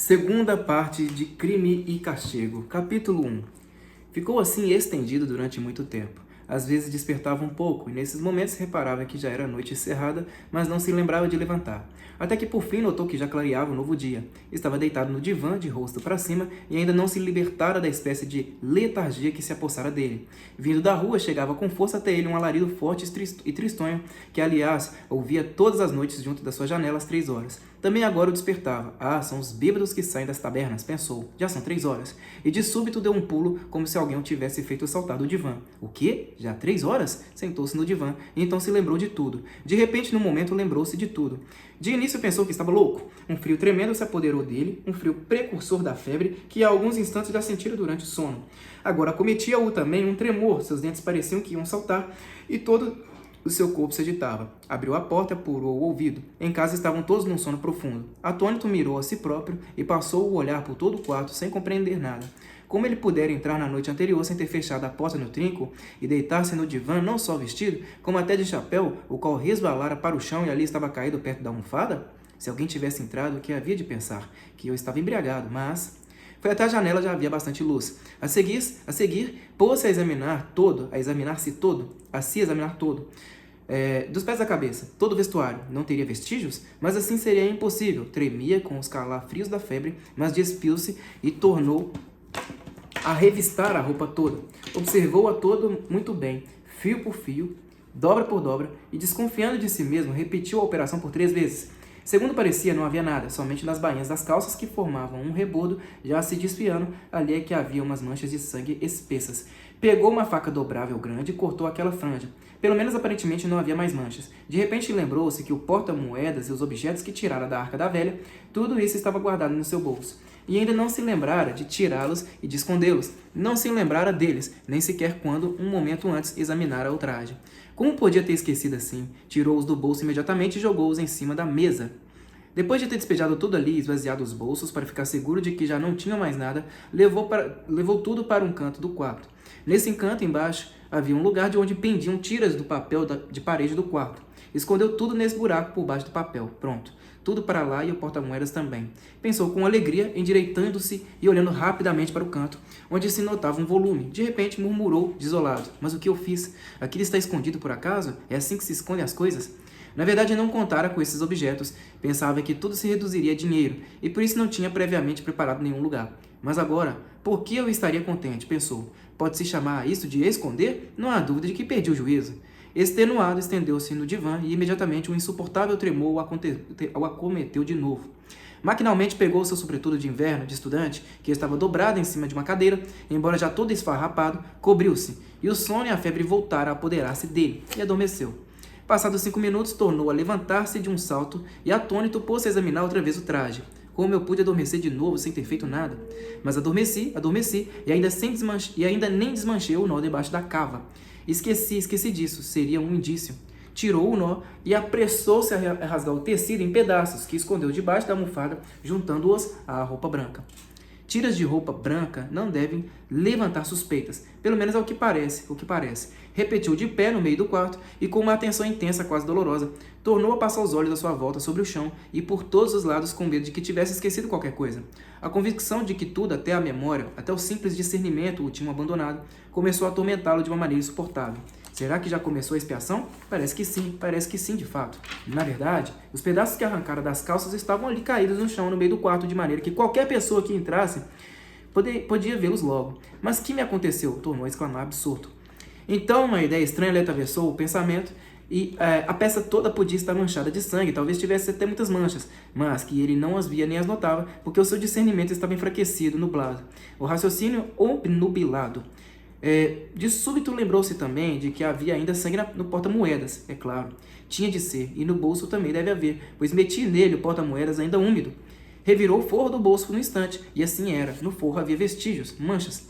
Segunda parte de Crime e Castigo, capítulo 1. Ficou assim estendido durante muito tempo. Às vezes despertava um pouco, e nesses momentos reparava que já era noite cerrada, mas não se lembrava de levantar. Até que por fim notou que já clareava um novo dia. Estava deitado no divã, de rosto para cima, e ainda não se libertara da espécie de letargia que se apossara dele. Vindo da rua, chegava com força até ele um alarido forte e tristonho, que aliás ouvia todas as noites junto da sua janela às 3 horas. Também agora o despertava. Ah, são os bêbados que saem das tabernas, pensou. Já são 3 horas. E de súbito deu um pulo, como se alguém o tivesse feito saltar do divã. O quê? Já 3 horas? Sentou-se no divã, e então se lembrou de tudo. De repente, no momento, lembrou-se de tudo. De início pensou que estava louco. Um frio tremendo se apoderou dele, um frio precursor da febre, que há alguns instantes já sentira durante o sono. Agora acometia-o também um tremor, seus dentes pareciam que iam saltar, e todo o seu corpo se agitava. Abriu a porta, apurou o ouvido. Em casa estavam todos num sono profundo. Atônito mirou a si próprio e passou o olhar por todo o quarto sem compreender nada. Como ele pudera entrar na noite anterior sem ter fechado a porta no trinco e deitar-se no divã não só vestido, como até de chapéu, o qual resvalara para o chão e ali estava caído perto da almofada? Se alguém tivesse entrado, o que havia de pensar? Que eu estava embriagado, mas... Foi até a janela, já havia bastante luz. A seguir, pôs-se a examinar-se todo. Dos pés à cabeça, todo o vestuário. Não teria vestígios? Mas assim seria impossível. Tremia com os calafrios da febre, mas despiu-se e tornou a revistar a roupa toda. Observou-a todo muito bem, fio por fio, dobra por dobra, e desconfiando de si mesmo, repetiu a operação por 3 vezes. Segundo parecia, não havia nada, somente nas bainhas das calças que formavam um rebordo, já se desfiando, ali é que havia umas manchas de sangue espessas. Pegou uma faca dobrável grande e cortou aquela franja. Pelo menos aparentemente não havia mais manchas. De repente lembrou-se que o porta-moedas e os objetos que tirara da arca da velha, tudo isso estava guardado no seu bolso. E ainda não se lembrara de tirá-los e de escondê-los. Não se lembrara deles, nem sequer quando, um momento antes, examinara o traje. Como podia ter esquecido assim? Tirou-os do bolso imediatamente e jogou-os em cima da mesa. Depois de ter despejado tudo ali e esvaziado os bolsos para ficar seguro de que já não tinham mais nada, levou tudo para um canto do quarto. Nesse canto, embaixo, havia um lugar de onde pendiam tiras do papel de parede do quarto. Escondeu tudo nesse buraco por baixo do papel. Pronto. Tudo para lá e o porta-moedas também. Pensou com alegria, endireitando-se e olhando rapidamente para o canto, onde se notava um volume. De repente murmurou, desolado. Mas o que eu fiz? Aquilo está escondido por acaso? É assim que se escondem as coisas? Na verdade, não contara com esses objetos. Pensava que tudo se reduziria a dinheiro, e por isso não tinha previamente preparado nenhum lugar. Mas agora, por que eu estaria contente? Pensou. Pode-se chamar isso de esconder? Não há dúvida de que perdi o juízo. Extenuado, estendeu-se no divã e imediatamente um insuportável tremor o acometeu de novo. Maquinalmente pegou seu sobretudo de inverno de estudante, que estava dobrado em cima de uma cadeira, embora já todo esfarrapado, cobriu-se, e o sono e a febre voltaram a apoderar-se dele, e adormeceu. Passados 5 minutos, tornou a levantar-se de um salto, e atônito pôs-se a examinar outra vez o traje. Como eu pude adormecer de novo sem ter feito nada? Mas adormeci, e ainda nem desmanchei o nó debaixo da cava. Esqueci disso, seria um indício. Tirou o nó e apressou-se a rasgar o tecido em pedaços, que escondeu debaixo da almofada, juntando-os à roupa branca. Tiras de roupa branca não devem levantar suspeitas, pelo menos é o que parece. Repetiu de pé no meio do quarto e com uma atenção intensa, quase dolorosa, tornou a passar os olhos à sua volta sobre o chão e por todos os lados com medo de que tivesse esquecido qualquer coisa. A convicção de que tudo, até a memória, até o simples discernimento o tinham abandonado, começou a atormentá-lo de uma maneira insuportável. Será que já começou a expiação? Parece que sim, de fato. Na verdade, os pedaços que arrancara das calças estavam ali caídos no chão no meio do quarto, de maneira que qualquer pessoa que entrasse podia vê-los logo. Mas que me aconteceu? Tornou a exclamar absorto. Então, uma ideia estranha lhe atravessou o pensamento e a peça toda podia estar manchada de sangue, talvez tivesse até muitas manchas, mas que ele não as via nem as notava, porque o seu discernimento estava enfraquecido, nublado, o raciocínio obnubilado. De súbito lembrou-se também de que havia ainda sangue no porta-moedas, é claro. Tinha de ser, e no bolso também deve haver, pois meti nele o porta-moedas ainda úmido. Revirou o forro do bolso no instante, e assim era. No forro havia vestígios, manchas.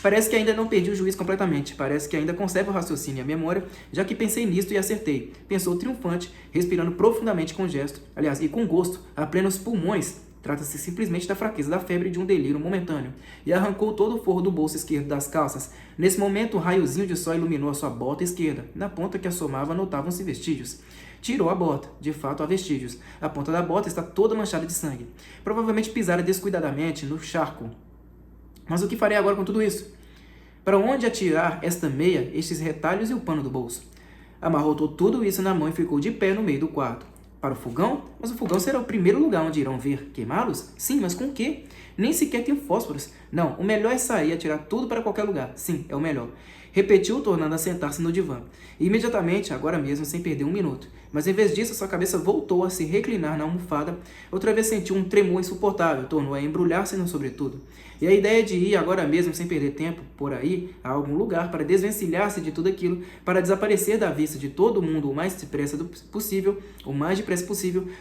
Parece que ainda não perdi o juízo completamente. Parece que ainda conservo o raciocínio e a memória, já que pensei nisto e acertei. Pensou triunfante, respirando profundamente com gesto, aliás, e com gosto, a plenos pulmões. Trata-se simplesmente da fraqueza da febre de um delírio momentâneo. E arrancou todo o forro do bolso esquerdo das calças. Nesse momento, um raiozinho de sol iluminou a sua bota esquerda. Na ponta que assomava, notavam-se vestígios. Tirou a bota. De fato, há vestígios. A ponta da bota está toda manchada de sangue. Provavelmente pisara descuidadamente no charco. Mas o que farei agora com tudo isso? Para onde atirar esta meia, estes retalhos e o pano do bolso? Amarrou tudo isso na mão e ficou de pé no meio do quarto. Para o fogão? Mas o fogão será o primeiro lugar onde irão ver queimá-los? Sim, mas com quê? Nem sequer tem fósforos. Não, o melhor é sair e atirar tudo para qualquer lugar. Sim, é o melhor. Repetiu, tornando a sentar-se no divã. E imediatamente, agora mesmo, sem perder um minuto. Mas em vez disso, sua cabeça voltou a se reclinar na almofada. Outra vez sentiu um tremor insuportável, tornou a embrulhar-se no sobretudo. E a ideia de ir agora mesmo, sem perder tempo, por aí, a algum lugar, para desvencilhar-se de tudo aquilo, para desaparecer da vista de todo mundo o mais depressa possível,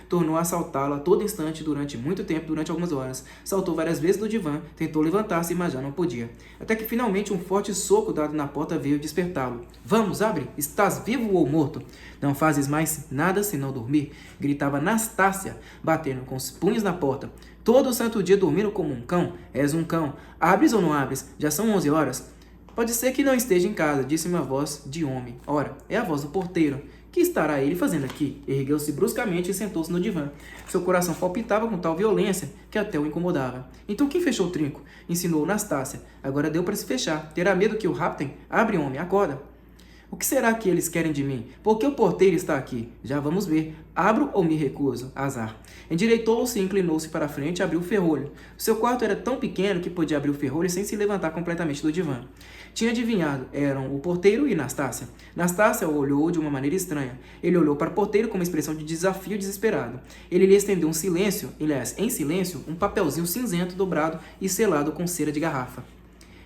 tornou a assaltá-lo a todo instante, durante muito tempo, durante algumas horas. Saltou várias vezes do divã, tentou levantar-se, mas já não podia. Até que finalmente um forte soco dado na porta veio despertá-lo. Vamos, abre! Estás vivo ou morto? Não fazes mais nada senão dormir, gritava Nastácia, batendo com os punhos na porta. Todo o santo dia dormindo como um cão. És um cão. Abres ou não abres? Já são 11 horas. Pode ser que não esteja em casa, disse uma voz de homem. Ora, é a voz do porteiro. Que estará ele fazendo aqui? Ergueu-se bruscamente e sentou-se no divã. Seu coração palpitava com tal violência que até o incomodava. Então quem fechou o trinco? Ensinou Nastácia. Agora deu para se fechar. Terá medo que o raptem? Abre, homem, acorda. O que será que eles querem de mim? Por que o porteiro está aqui? Já vamos ver. Abro ou me recuso? Azar. Endireitou-se e inclinou-se para a frente e abriu o ferrolho. O seu quarto era tão pequeno que podia abrir o ferrolho sem se levantar completamente do divã. Tinha adivinhado. Eram o porteiro e Nastácia. Nastácia o olhou de uma maneira estranha. Ele olhou para o porteiro com uma expressão de desafio desesperado. Ele lhe estendeu em silêncio, um papelzinho cinzento dobrado e selado com cera de garrafa.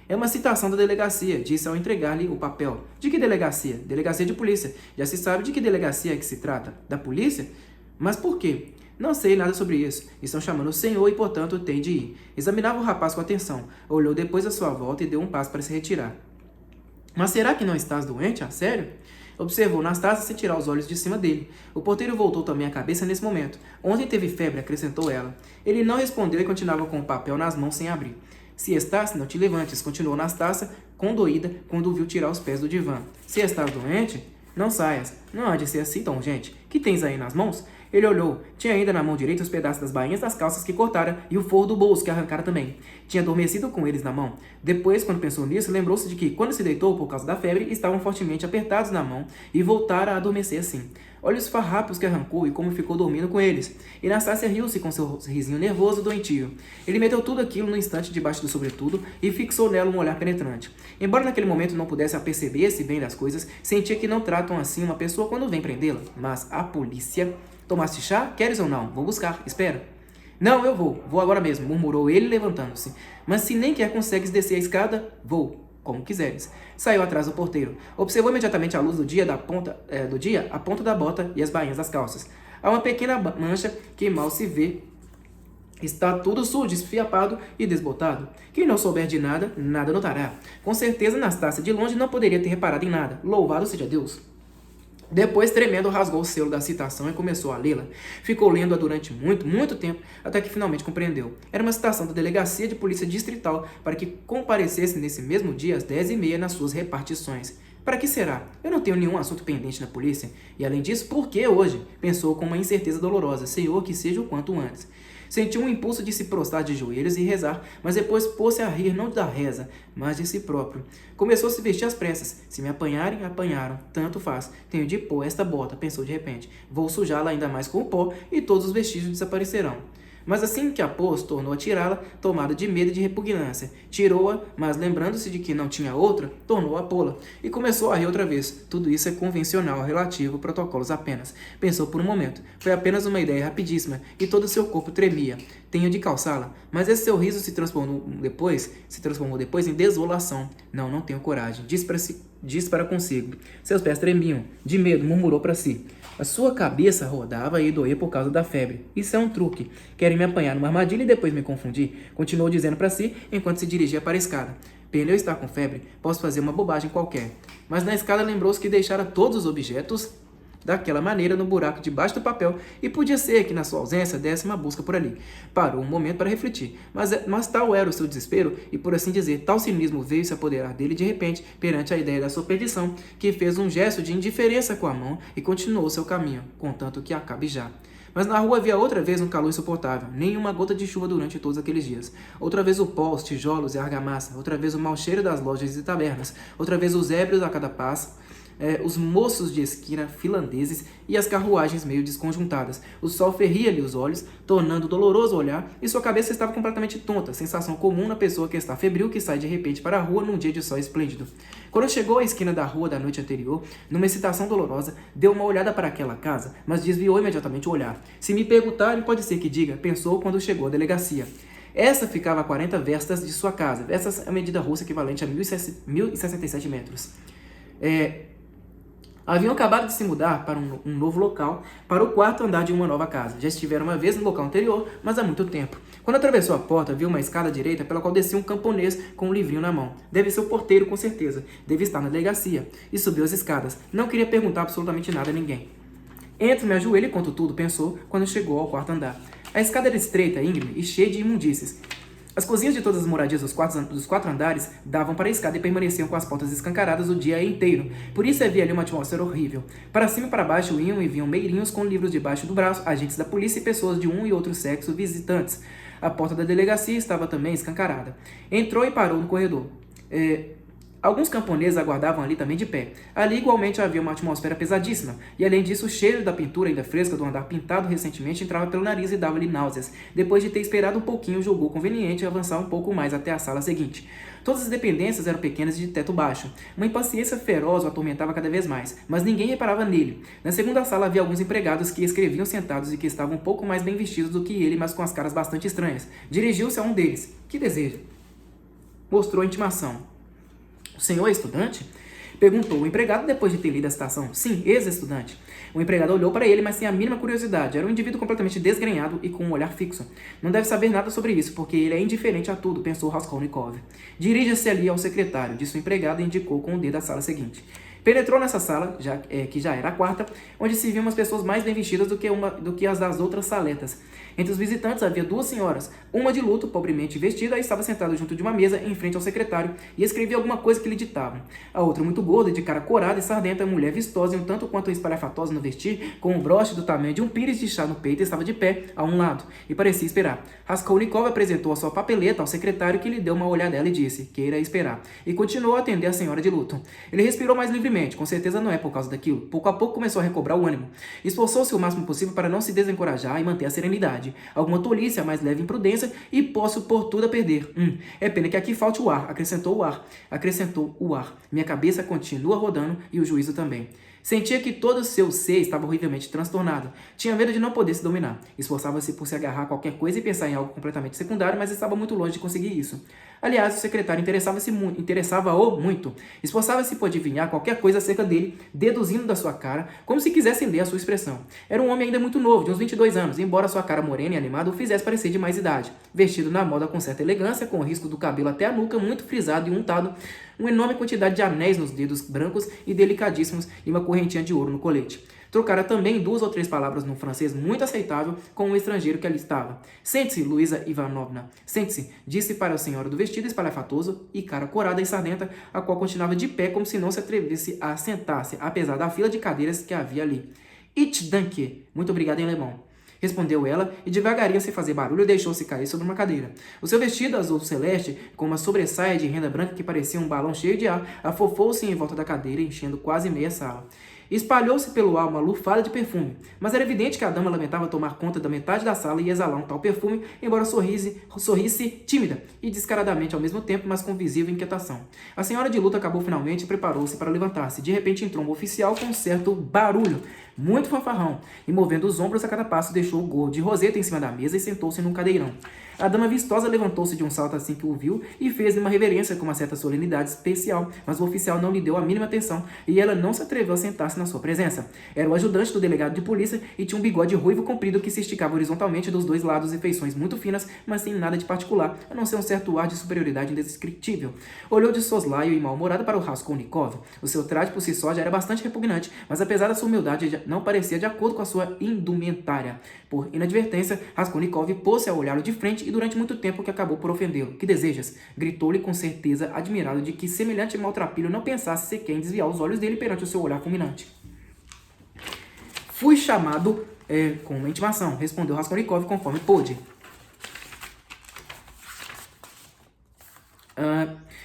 É uma citação da delegacia, disse ao entregar-lhe o papel. De que delegacia? Delegacia de polícia. Já se sabe de que delegacia é que se trata? Da polícia? Mas por quê? Não sei nada sobre isso. Estão chamando o senhor e, portanto, tem de ir. Examinava o rapaz com atenção. Olhou depois à sua volta e deu um passo para se retirar. Mas será que não estás doente? A sério? Observou Nastácia sem tirar os olhos de cima dele. O porteiro voltou também a cabeça nesse momento. Ontem teve febre, acrescentou ela. Ele não respondeu e continuava com o papel nas mãos sem abrir. Se estás, não te levantes, continuou Nastácia, condoída, quando o viu tirar os pés do divã. Se estás doente, não saias. Não há de ser assim tão urgente. Que tens aí nas mãos? Ele olhou. Tinha ainda na mão direita os pedaços das bainhas das calças que cortara e o forro do bolso que arrancara também. Tinha adormecido com eles na mão. Depois, quando pensou nisso, lembrou-se de que, quando se deitou por causa da febre, estavam fortemente apertados na mão e voltara a adormecer assim. Olha os farrapos que arrancou e como ficou dormindo com eles. E Nastácia riu-se com seu risinho nervoso e doentio. Ele meteu tudo aquilo no instante debaixo do sobretudo e fixou nela um olhar penetrante. Embora naquele momento não pudesse aperceber-se bem das coisas, sentia que não tratam assim uma pessoa quando vem prendê-la. Mas a polícia... Tomaste chá? Queres ou não? Vou buscar. Espera. Não, eu vou. Vou agora mesmo, murmurou ele, levantando-se. Mas se nem quer consegues descer a escada, vou. Como quiseres. Saiu atrás do porteiro. Observou imediatamente à luz do dia, a ponta da bota e as bainhas das calças. Há uma pequena mancha que mal se vê. Está tudo sujo, esfiapado e desbotado. Quem não souber de nada, nada notará. Com certeza, Nastácia de longe não poderia ter reparado em nada. Louvado seja Deus. Depois, tremendo, rasgou o selo da citação e começou a lê-la. Ficou lendo-a durante muito tempo, até que finalmente compreendeu. Era uma citação da Delegacia de Polícia Distrital para que comparecesse nesse mesmo dia às 10h30 nas suas repartições. Para que será? Eu não tenho nenhum assunto pendente na polícia. E além disso, por que hoje? Pensou com uma incerteza dolorosa. Senhor, que seja o quanto antes. Sentiu um impulso de se prostrar de joelhos e rezar, mas depois pôs-se a rir não da reza, mas de si próprio. Começou a se vestir às pressas. Se me apanharem, apanharam. Tanto faz. Tenho de pôr esta bota, pensou de repente. Vou sujá-la ainda mais com o pó e todos os vestígios desaparecerão. Mas assim que a pôs, tornou a tirá-la, tomada de medo e de repugnância. Tirou-a, mas lembrando-se de que não tinha outra, tornou a pô-la. E começou a rir outra vez. Tudo isso é convencional, relativo, protocolos apenas. Pensou por um momento. Foi apenas uma ideia rapidíssima, e todo o seu corpo tremia. Tenho de calçá-la. Mas esse seu riso se transformou depois em desolação. Não tenho coragem. Diz para consigo. Seus pés tremiam. De medo, murmurou para si. A sua cabeça rodava e doía por causa da febre. Isso é um truque. Querem me apanhar numa armadilha e depois me confundir? Continuou dizendo para si, enquanto se dirigia para a escada. Pena eu estar com febre. Posso fazer uma bobagem qualquer. Mas na escada lembrou-se que deixara todos os objetos daquela maneira no buraco debaixo do papel e podia ser que na sua ausência desse uma busca por ali. Parou um momento para refletir, mas tal era o seu desespero e, por assim dizer, tal cinismo veio se apoderar dele de repente perante a ideia da sua perdição, que fez um gesto de indiferença com a mão e continuou seu caminho, contanto que acabe já. Mas na rua havia outra vez um calor insuportável, nem uma gota de chuva durante todos aqueles dias. Outra vez o pó, os tijolos e a argamassa, outra vez o mau cheiro das lojas e tabernas, outra vez os ébrios a cada passo, os moços de esquina finlandeses e as carruagens meio desconjuntadas. O sol ferria-lhe os olhos, tornando doloroso o olhar, e sua cabeça estava completamente tonta, sensação comum na pessoa que está febril que sai de repente para a rua num dia de sol esplêndido. Quando chegou à esquina da rua da noite anterior, numa excitação dolorosa, deu uma olhada para aquela casa, mas desviou imediatamente o olhar. Se me perguntarem, pode ser que diga, pensou quando chegou à delegacia. Essa ficava a 40 verstas de sua casa. Verstas é a medida russa equivalente a 1067 metros. Haviam acabado de se mudar para um novo local, para o quarto andar de uma nova casa. Já estiveram uma vez no local anterior, mas há muito tempo. Quando atravessou a porta, viu uma escada à direita pela qual descia um camponês com um livrinho na mão. Deve ser o porteiro, com certeza. Deve estar na delegacia. E subiu as escadas. Não queria perguntar absolutamente nada a ninguém. Entro, me ajoelho e conto tudo, pensou, quando chegou ao quarto andar. A escada era estreita, íngreme e cheia de imundícies. As cozinhas de todas as moradias dos quatro andares davam para a escada e permaneciam com as portas escancaradas o dia inteiro. Por isso havia ali uma atmosfera horrível. Para cima e para baixo iam e vinham meirinhos com livros debaixo do braço, agentes da polícia e pessoas de um e outro sexo, visitantes. A porta da delegacia estava também escancarada. Entrou e parou no corredor. Alguns camponeses aguardavam ali também de pé. Ali igualmente havia uma atmosfera pesadíssima, e além disso o cheiro da pintura ainda fresca do andar pintado recentemente entrava pelo nariz e dava-lhe náuseas. Depois de ter esperado um pouquinho, julgou conveniente avançar um pouco mais até a sala seguinte. Todas as dependências eram pequenas e de teto baixo. Uma impaciência feroz o atormentava cada vez mais, mas ninguém reparava nele. Na segunda sala havia alguns empregados que escreviam sentados e que estavam um pouco mais bem vestidos do que ele, mas com as caras bastante estranhas. Dirigiu-se a um deles. Que deseja? Mostrou a intimação. O senhor é estudante? Perguntou o empregado depois de ter lido a citação. Sim, ex-estudante. O empregado olhou para ele, mas sem a mínima curiosidade. Era um indivíduo completamente desgrenhado e com um olhar fixo. Não deve saber nada sobre isso, porque ele é indiferente a tudo, pensou Raskolnikov. Dirija-se ali ao secretário, disse o empregado e indicou com o dedo a sala seguinte. Penetrou nessa sala, que já era a quarta, onde se viam umas pessoas mais bem vestidas do que as das outras saletas. Entre os visitantes havia duas senhoras, uma de luto, pobremente vestida, e estava sentada junto de uma mesa em frente ao secretário e escrevia alguma coisa que lhe ditavam. A outra, muito gorda, de cara corada e sardenta, mulher vistosa e um tanto quanto espalhafatosa no vestir, com um broche do tamanho de um pires de chá no peito, estava de pé, a um lado, e parecia esperar. Raskolnikov apresentou a sua papeleta ao secretário, que lhe deu uma olhadela e disse, queira esperar, e continuou a atender a senhora de luto. Ele respirou mais livremente, com certeza não é por causa daquilo. Pouco a pouco começou a recobrar o ânimo. Esforçou-se o máximo possível para não se desencorajar e manter a serenidade. Alguma tolice, a mais leve imprudência, e posso por tudo a perder. É pena que aqui falte o ar, acrescentou o ar. Minha cabeça continua rodando e o juízo também. Sentia que todo o seu ser estava horrivelmente transtornado. Tinha medo de não poder se dominar. Esforçava-se por se agarrar a qualquer coisa e pensar em algo completamente secundário, mas estava muito longe de conseguir isso. Aliás, o secretário interessava-o muito. Esforçava-se por adivinhar qualquer coisa acerca dele, deduzindo da sua cara, como se quisesse ler a sua expressão. Era um homem ainda muito novo, de uns 22 anos, embora sua cara morena e animada o fizesse parecer de mais idade. Vestido na moda com certa elegância, com o risco do cabelo até a nuca, muito frisado e untado, uma enorme quantidade de anéis nos dedos brancos e delicadíssimos e uma correntinha de ouro no colete. Trocara também 2 ou 3 palavras num francês muito aceitável com um estrangeiro que ali estava. Sente-se, Luísa Ivanovna. Sente-se, disse para a senhora do vestido espalhafatoso e cara corada e sardenta, a qual continuava de pé como se não se atrevesse a sentar-se, apesar da fila de cadeiras que havia ali. Ich danke. Muito obrigado em alemão. Respondeu ela, e devagarinho, sem fazer barulho, deixou-se cair sobre uma cadeira. O seu vestido azul celeste, com uma sobressaia de renda branca que parecia um balão cheio de ar, afofou-se em volta da cadeira, enchendo quase meia sala. Espalhou-se pelo ar uma lufada de perfume, mas era evidente que a dama lamentava tomar conta da metade da sala e exalar um tal perfume, embora sorrisse tímida e descaradamente ao mesmo tempo, mas com visível inquietação. A senhora de luto acabou finalmente e preparou-se para levantar-se. De repente entrou um oficial com um certo barulho, muito fanfarrão, e movendo os ombros a cada passo deixou o gorro de roseta em cima da mesa e sentou-se num cadeirão. A dama vistosa levantou-se de um salto assim que o viu e fez-lhe uma reverência com uma certa solenidade especial, mas o oficial não lhe deu a mínima atenção e ela não se atreveu a sentar-se na sua presença. Era o ajudante do delegado de polícia e tinha um bigode ruivo comprido que se esticava horizontalmente dos dois lados e feições muito finas, mas sem nada de particular, a não ser um certo ar de superioridade indescritível. Olhou de soslaio e mal-humorado para o Raskolnikov. O seu traje por si só já era bastante repugnante, mas apesar da sua humildade não parecia de acordo com a sua indumentária. Por inadvertência, Raskolnikov pôs-se a olhá-lo de frente e durante muito tempo que acabou por ofendê-lo. Que desejas? Gritou-lhe com certeza, admirado de que semelhante maltrapilho não pensasse sequer em desviar os olhos dele perante o seu olhar fulminante. Fui chamado com uma intimação, respondeu Raskolnikov conforme pôde.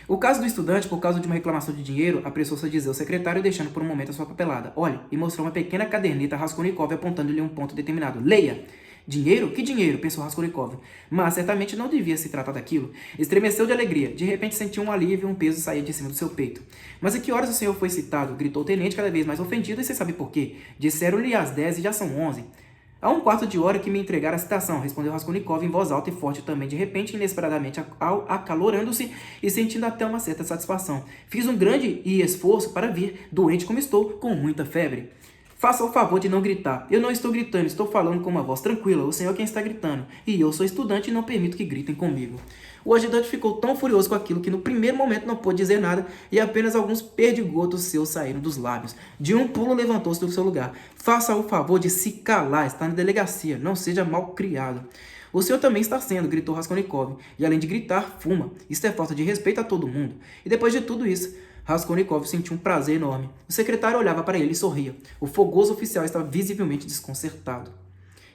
O caso do estudante, por causa de uma reclamação de dinheiro, apressou-se a dizer ao secretário, deixando por um momento a sua papelada. Olhe, e mostrou uma pequena caderneta a Raskolnikov, apontando-lhe um ponto determinado. Leia! Dinheiro? Que dinheiro? Pensou Raskolnikov. Mas certamente não devia se tratar daquilo. Estremeceu de alegria. De repente sentiu um alívio e um peso sair de cima do seu peito. Mas a que horas o senhor foi citado? Gritou o tenente, cada vez mais ofendido, e você sabe por quê? Disseram-lhe às 10 e já são 11. Há um quarto de hora que me entregaram a citação, respondeu Raskolnikov em voz alta e forte também, de repente, inesperadamente, acalorando-se e sentindo até uma certa satisfação. Fiz um grande esforço para vir, doente como estou, com muita febre. Faça o favor de não gritar. Eu não estou gritando, estou falando com uma voz tranquila. O senhor é quem está gritando. E eu sou estudante e não permito que gritem comigo. O ajudante ficou tão furioso com aquilo que no primeiro momento não pôde dizer nada e apenas alguns perdigotos seus saíram dos lábios. De um pulo levantou-se do seu lugar. Faça o favor de se calar, está na delegacia, não seja mal criado. O senhor também está sendo, gritou Raskolnikov, e além de gritar, fuma. Isso é falta de respeito a todo mundo. E depois de tudo isso, Raskolnikov sentiu um prazer enorme. O secretário olhava para ele e sorria. O fogoso oficial estava visivelmente desconcertado.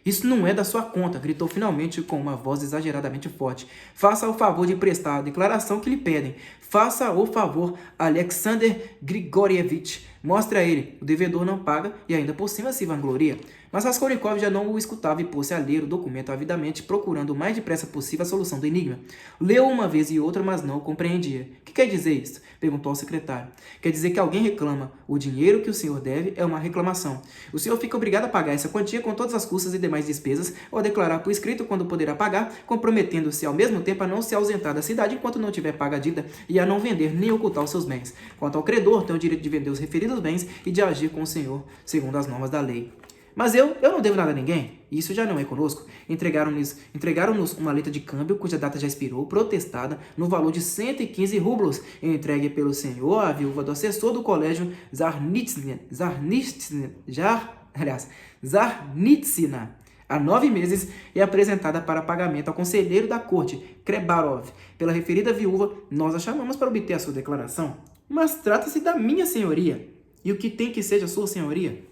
Isso não é da sua conta, gritou finalmente com uma voz exageradamente forte. Faça o favor de prestar a declaração que lhe pedem. Faça o favor, Alexander Grigorievich. Mostre a ele. O devedor não paga e ainda por cima se vangloria. Mas Raskolnikov já não o escutava e pôs-se a ler o documento avidamente, procurando o mais depressa possível a solução do enigma. Leu uma vez e outra, mas não o compreendia. O que quer dizer isso? Perguntou ao secretário. Quer dizer que alguém reclama. O dinheiro que o senhor deve é uma reclamação. O senhor fica obrigado a pagar essa quantia com todas as custas e demais despesas, ou a declarar por escrito quando poderá pagar, comprometendo-se ao mesmo tempo a não se ausentar da cidade enquanto não tiver paga a dívida e a não vender nem ocultar os seus bens. Quanto ao credor, tem o direito de vender os referidos bens e de agir com o senhor, segundo as normas da lei. Mas eu não devo nada a ninguém. Isso já não é conosco. Entregaram-nos uma letra de câmbio, cuja data já expirou, protestada, no valor de 115 rublos, entregue pelo senhor à viúva do assessor do colégio Zarnitsina, há 9 meses, e apresentada para pagamento ao conselheiro da corte, Krebarov. Pela referida viúva, nós a chamamos para obter a sua declaração. Mas trata-se da minha senhoria. E o que tem que seja sua senhoria?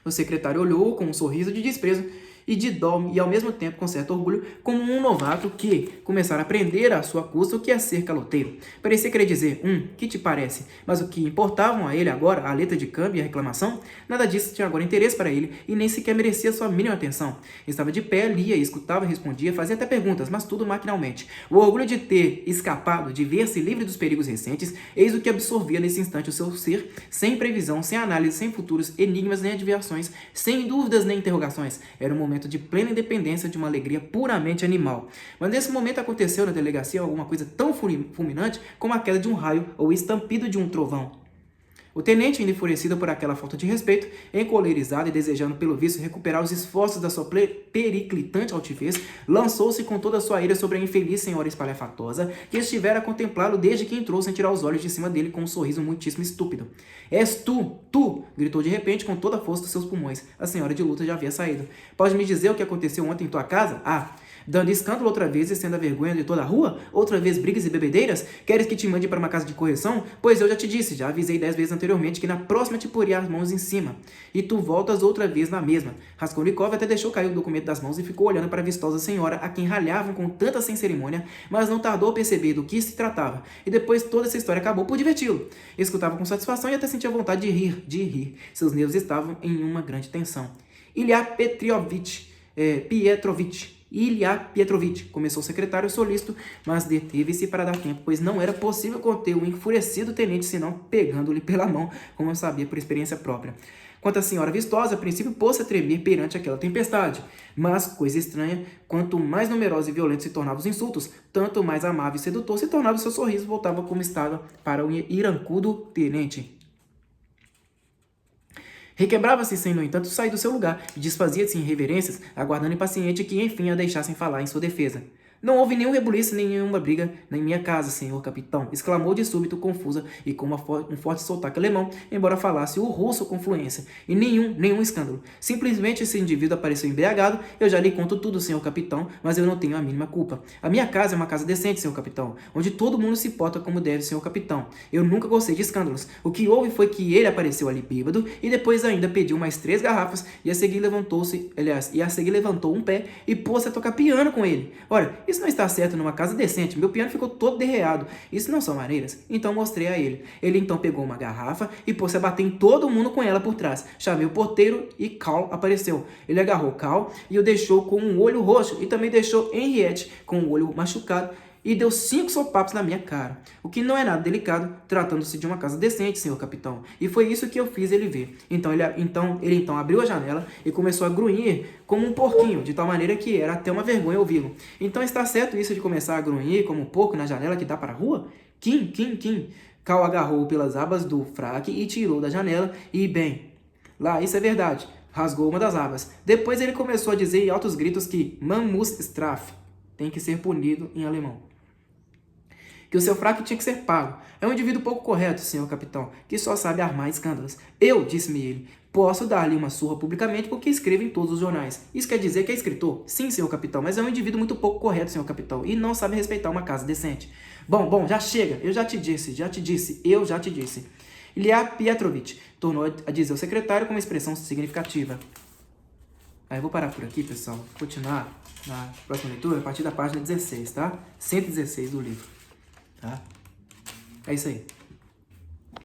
O secretário olhou com um sorriso de desprezo e de dó, e ao mesmo tempo com certo orgulho, como um novato que começara a aprender à sua custa o que é ser caloteiro. Parecia querer dizer, que te parece? Mas o que importavam a ele agora, a letra de câmbio e a reclamação, nada disso tinha agora interesse para ele e nem sequer merecia sua mínima atenção. Estava de pé, lia, escutava, respondia, fazia até perguntas, mas tudo maquinalmente. O orgulho de ter escapado, de ver-se livre dos perigos recentes, eis o que absorvia nesse instante o seu ser, sem previsão, sem análise, sem futuros enigmas nem adivinhações, sem dúvidas nem interrogações. Era um momento de plena independência, de uma alegria puramente animal. Mas nesse momento aconteceu na delegacia alguma coisa tão fulminante como a queda de um raio ou o estampido de um trovão. O tenente, ainda enfurecido por aquela falta de respeito, encolerizado e desejando pelo visto recuperar os esforços da sua periclitante altivez, lançou-se com toda a sua ira sobre a infeliz senhora espalhafatosa, que estivera a contemplá-lo desde que entrou sem tirar os olhos de cima dele com um sorriso muitíssimo estúpido. És tu! Gritou de repente com toda a força dos seus pulmões. A senhora de luta já havia saído. Pode me dizer o que aconteceu ontem em tua casa? Dando escândalo outra vez e sendo a vergonha de toda a rua? Outra vez brigas e bebedeiras? Queres que te mande para uma casa de correção? Pois eu já te disse, já avisei 10 vezes anteriormente que na próxima te poria as mãos em cima. E tu voltas outra vez na mesma. Raskolnikov até deixou cair o documento das mãos e ficou olhando para a vistosa senhora, a quem ralhavam com tanta sem cerimônia, mas não tardou a perceber do que se tratava. E depois toda essa história acabou por diverti-lo. Escutava com satisfação e até sentia vontade de rir. Seus nervos estavam em uma grande tensão. Ilya Pietrovitch, começou o secretário solícito, mas deteve-se para dar tempo, pois não era possível conter o enfurecido tenente, senão pegando-lhe pela mão, como eu sabia por experiência própria. Quanto à senhora vistosa, a princípio pôs-se a tremer perante aquela tempestade. Mas, coisa estranha, quanto mais numerosos e violentos se tornavam os insultos, tanto mais amável e sedutor se tornava o seu sorriso, voltava como estava para o irancudo tenente. Requebrava-se sem, no entanto, sair do seu lugar e desfazia-se em reverências, aguardando impaciente que, enfim, a deixassem falar em sua defesa. Não houve nenhum rebuliço, nenhuma briga na minha casa, senhor capitão, exclamou de súbito, confusa e com um forte sotaque alemão, embora falasse o russo com fluência. E nenhum escândalo. Simplesmente esse indivíduo apareceu embriagado. Eu já lhe conto tudo, senhor capitão, mas eu não tenho a mínima culpa. A minha casa é uma casa decente, senhor capitão, onde todo mundo se porta como deve, senhor capitão. Eu nunca gostei de escândalos. O que houve foi que ele apareceu ali bêbado e depois ainda pediu mais 3 garrafas e a seguir levantou um pé e pôs-se a tocar piano com ele. Ora, isso não está certo numa casa decente. Meu piano ficou todo derreado. Isso não são maneiras. Então mostrei a ele. Ele então pegou uma garrafa e pôs-se a bater em todo mundo com ela por trás. Chamei o porteiro e Carl apareceu. Ele agarrou Carl e o deixou com um olho roxo e também deixou Henriette com o olho machucado e deu 5 sopapos na minha cara. O que não é nada delicado, tratando-se de uma casa decente, senhor capitão. E foi isso que eu fiz ele ver. Então ele abriu a janela e começou a grunhir como um porquinho, de tal maneira que era até uma vergonha ouvi-lo. Então está certo isso de começar a grunhir como um porco na janela que dá para a rua? Kim. Cal agarrou pelas abas do fraque e tirou da janela e, bem, lá, isso é verdade. Rasgou uma das abas. Depois ele começou a dizer em altos gritos que man muss strafen, tem que ser punido em alemão. Que o seu fraque tinha que ser pago. É um indivíduo pouco correto, senhor capitão, que só sabe armar escândalos. Eu, disse-me ele, posso dar-lhe uma surra publicamente porque escrevo em todos os jornais. Isso quer dizer que é escritor? Sim, senhor capitão, mas é um indivíduo muito pouco correto, senhor capitão, e não sabe respeitar uma casa decente. Bom, já chega. Eu já te disse. Ilya Pietrovitch, tornou a dizer ao secretário com uma expressão significativa. Aí eu vou parar por aqui, pessoal. Continuar na próxima leitura a partir da página 16, tá? 116 do livro. Tá? É isso aí.